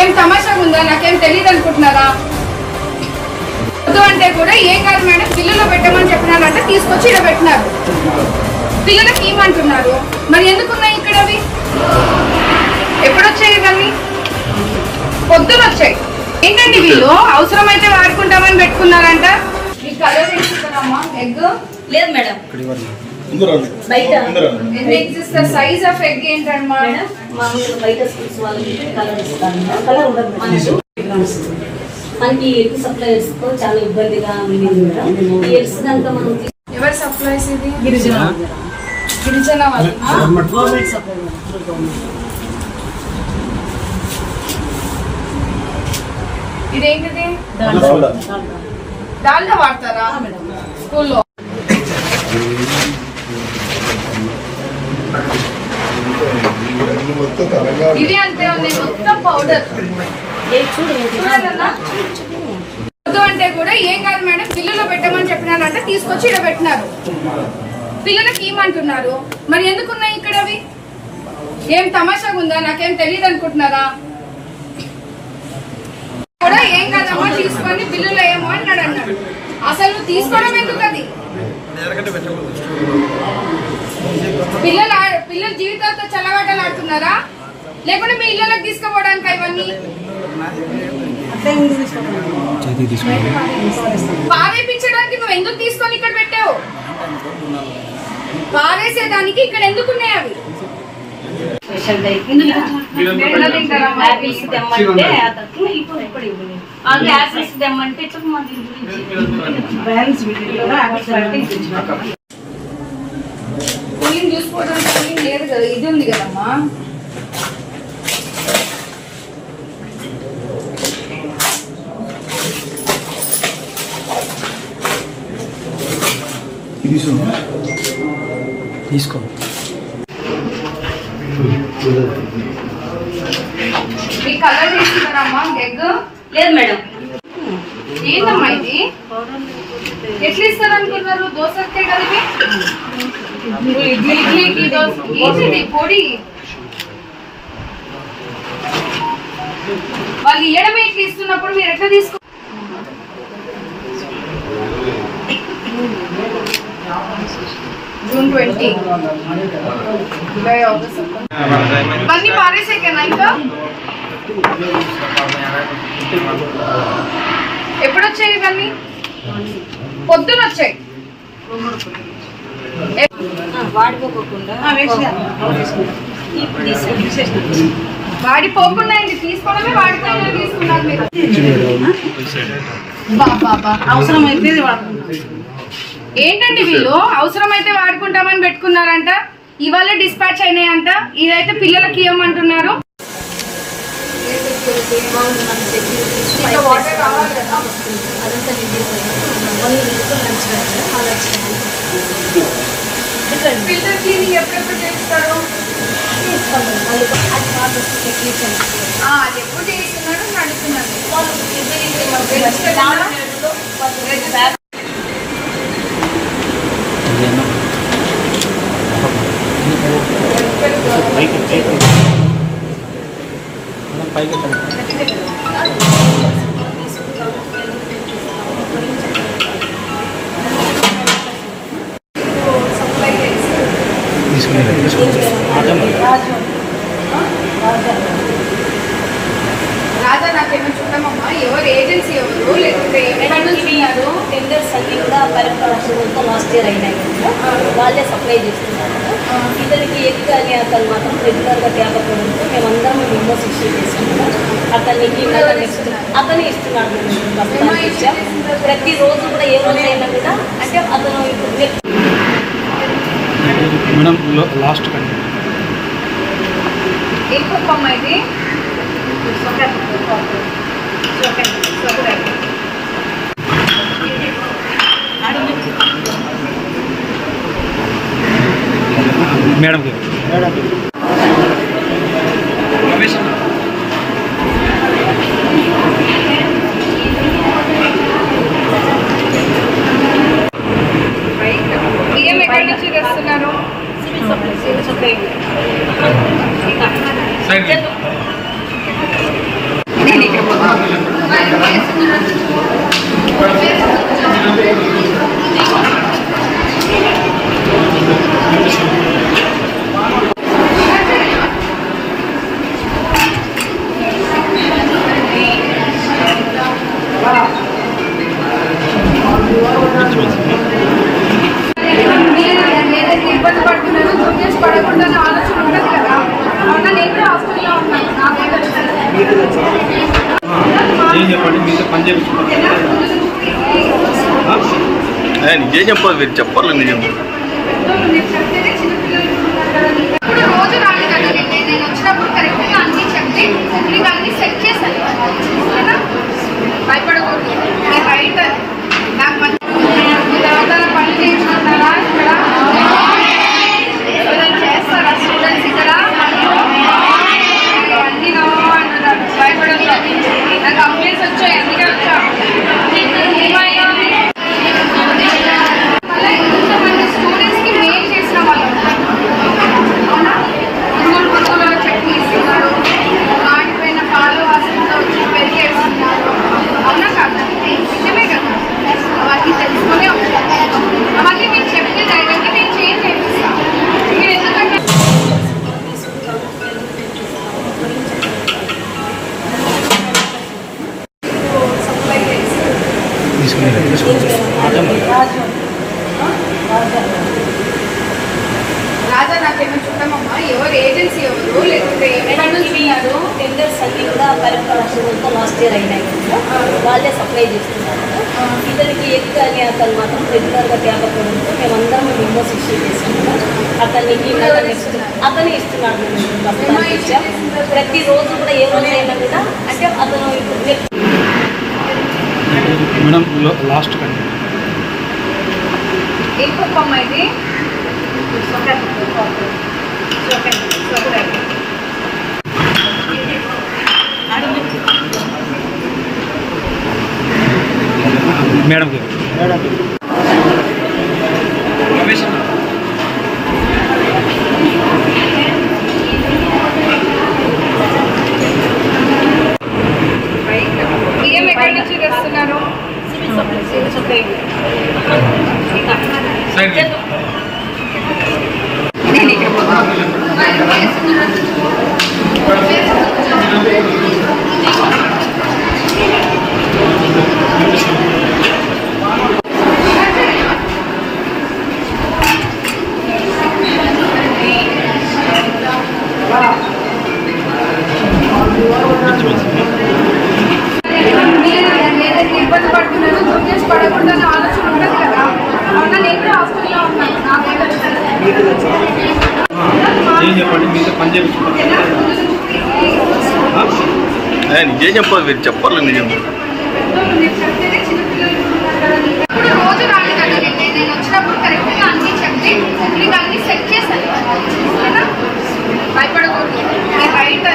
ఏం తమాషాగా ఉందా? నాకేం తెలియదు అనుకుంటున్నారా? వద్దు అంటే కూడా ఏం కాదు మేడం, పిల్లలు పెట్టమని చెప్పినారంటే తీసుకొచ్చి ఇక్కడ పెట్టినారు. పిల్లలకి ఏమంటున్నారు? మరి ఎందుకున్నాయి ఇక్కడ అవి? ఎప్పుడొచ్చాయి ఇవన్నీ? పొద్దున వచ్చాయి. ఏంటండి వీళ్ళు అవసరమైతే వాడుకుంటామని పెట్టుకున్నారంట. ఈ కలర్ వేసుకుంటారమ్మా ఎగ్? లేదు మేడం, సైజ్ ఆఫ్ ఎగ్ ఏంటమ్మా? బయట స్కూల్స్ వాళ్ళకి కలర్ ఇస్తాను. కలర్ ఉండదు మనకి ఎగ్ సప్లైస్ తో చాలా ఇబ్బందిగా ఉంది మేడం. ఈ ఎగ్స్ కనుక మనం ఎవరు సప్లైస్? ఇది గిరిజన వాళ్ళు గవర్నమెంట్ సప్లై. ఇదేంటిది? దాల్డా వాడతారా స్కూల్లో? ఇది అంతే ఉంది, మొత్తం పౌడర్. వద్దు అంటే కూడా ఏం కాదు మేడం, పిల్లలు పెట్టమని చెప్పినారంటే తీసుకొచ్చి ఇక్కడ పెట్టినారు. పిల్లలకి ఏమంటున్నారు? మరి ఎందుకున్నాయి ఇక్కడ అవి? ఏం తమాషాగా ఉందా? నాకేం తెలియదు అనుకుంటున్నారా? కూడా ఏం కాదమ్మా తీసుకొని బిల్లులో ఏమో అన్నాడు. అసలు నువ్వు తీసుకోవడం ఎందుకు? అది పిల్లల జీవితాలతో చల్లగాటలు ఆడుతున్నారా? లేకుంటే మీ ఇళ్ళకి తీసుకుపోవడానికి ఇవన్నీ పారేపించడానికి నువ్వు ఎందుకు తీసుకొని ఇక్కడ పెట్టావు? పారేసేదానికి ఇక్కడ ఎందుకున్నాయి అవి? కూలింగ్ చూసుకోవడానికి కూలింగ్ లేదు కదా, ఇది ఉంది కదమ్మా. తీసుకో. ఈ కలర్ తీసుకున్నారమ్మా ఎగ్? లేదు మేడం. ఏంటమ్మా ఇది? ఎట్లా ఇస్తారు అనుకున్నారు? దోశకే కదా ఇడ్లీకి దోశ. ఏంటిది పొడి? వాళ్ళు ఇయ్యడమే ఇట్లా ఇస్తున్నప్పుడు మీరు ఎట్లా తీసుకో? జూన్ 20 ఇవన్నీ పారేసేకేనా? ఇంకా ఎప్పుడొచ్చాయి ఇవన్నీ? పొద్దున వచ్చాయి. వాడిపోకుండా తీసుకోవడమే, వాడిపోయినా తీసుకున్నారు మీరు. అవసరమైతే ఏంటండి వీళ్ళు అవసరమైతే వాడుకుంటామని పెట్టుకున్నారంట. ఇవాళ డిస్పాచ్ అయినాయంట. ఇదైతే పిల్లలకి ఇవ్వమంటున్నారు. ఫిల్టర్ క్లీనింగ్ ఎప్పుడెప్పుడు చేస్తారు? అది ఎప్పుడు చేస్తున్నారు అడుగుతున్నాను. రాజా నాకేమో చూడమమ్మా, ఎవరు ఏజెన్సీ ఎవరు లేకపోతే టెండర్స్ అన్ని కూడా పరిపాలనతో లాస్ట్ ఇయర్ అయినాయి కదా, వాళ్ళే సప్లై చేస్తున్నారు. ఇతనికి ఎగ్ అని అతను మాత్రం రెగ్యులర్గా తేకపోవడంతో మేమందరం మెంబర్స్ ఇష్యూ చేస్తున్నాం. అతనికి అతనే ఇస్తున్నాడు. ప్రతిరోజు కూడా ఏ రోజు అయినా కూడా అంటే అతను మేడం లాస్ట్ కండి ఏ కుప్పమ్మ ఇది? మేడం బియ్యం ఎక్కడి నుంచి తెస్తున్నారు? సివిల్ సప్లై చెప్పండి మీతో పని చేయించుకుంటారు నిజం చెప్పాలి, మీరు చెప్పాలి నిజం. ఇప్పుడు రోజు రాలేదు కదా, నేను వచ్చినప్పుడు కరెక్ట్గా అన్ని చెప్తే మీకు అన్ని సెట్ చేశాను. ఓకేనా? భయపడకూడదు, నేను రైట్. నాకు మంచి పనులు చేయించుకుంటారా ఇక్కడ? ఏదైనా చేస్తారా స్టూడెంట్స్ ఇక్కడ? అన్ని నో అంటున్నారు. భయపడదు, నాకు కంప్లైంట్స్ వచ్చాయి. అందుకే వచ్చా. ఏమైనా మళ్ళీ ఇంతమంది స్టూడెంట్స్కి మెయిల్ చేసిన వాళ్ళు అవునా? పురుగుల చట్నీ ఇస్తున్నారు, మాడిపోయిన పాలు వాసనతో వచ్చి పెరిగేస్తున్నారు. అవునా కాదు? నిజమే కదా? అవన్నీ తెలుసుకునే ఉంటారు. అవన్నీ మీరు చెప్తే ధైర్యంగా నేను చేంజ్ చేపిస్తాను. మీరు ఎందుకంటే రాజా నాకేమో చూడమమ్మా, ఎవరు ఏజెన్సీ ఎవరు లేకుంటే ఇవి టెండర్స్ అన్ని కూడా పరిపాలనతో లాస్ట్ ఇయర్ అయినాయి కదా, వాళ్ళే సప్లై చేస్తున్నారు. ఇతనికి ఎగ్ అని అతను మాత్రం రెగ్యులర్గా తేకపోవడంతో మేమందరం మెంబర్స్ ఇష్యూ చేస్తున్నాం. అతనికి అతనే ఇస్తున్నాడు. మేము ఇచ్చాం. ప్రతిరోజు కూడా ఏ రోజైనా కూడా అంటే అతను మేడం లాస్ట్ కండి ఏం పప్పమ్మ ఇది? మేడం బియ్యం ఎక్కడి నుంచి తెస్తున్నారు? నేను ఇక్కడ ఇబ్బంది పడుతున్నాను, గుర్తించి పడకూడదని ఆలోచన ఉండదు కదా. అవునా? నేను కూడా హాస్టల్లో ఉన్నాను. ఏం చెప్పండి మీతో పని చేయించుకుంటారు నిజం చెప్పాలి, మీరు చెప్పాలి నిజం. ఇప్పుడు రోజు రాలేదు కదా, నేను వచ్చినప్పుడు కరెక్ట్గా అన్ని చెప్తే మీకు అన్ని సెట్ చేశాను. ఓకేనా? భయపడకూడదు, నేను రైట్.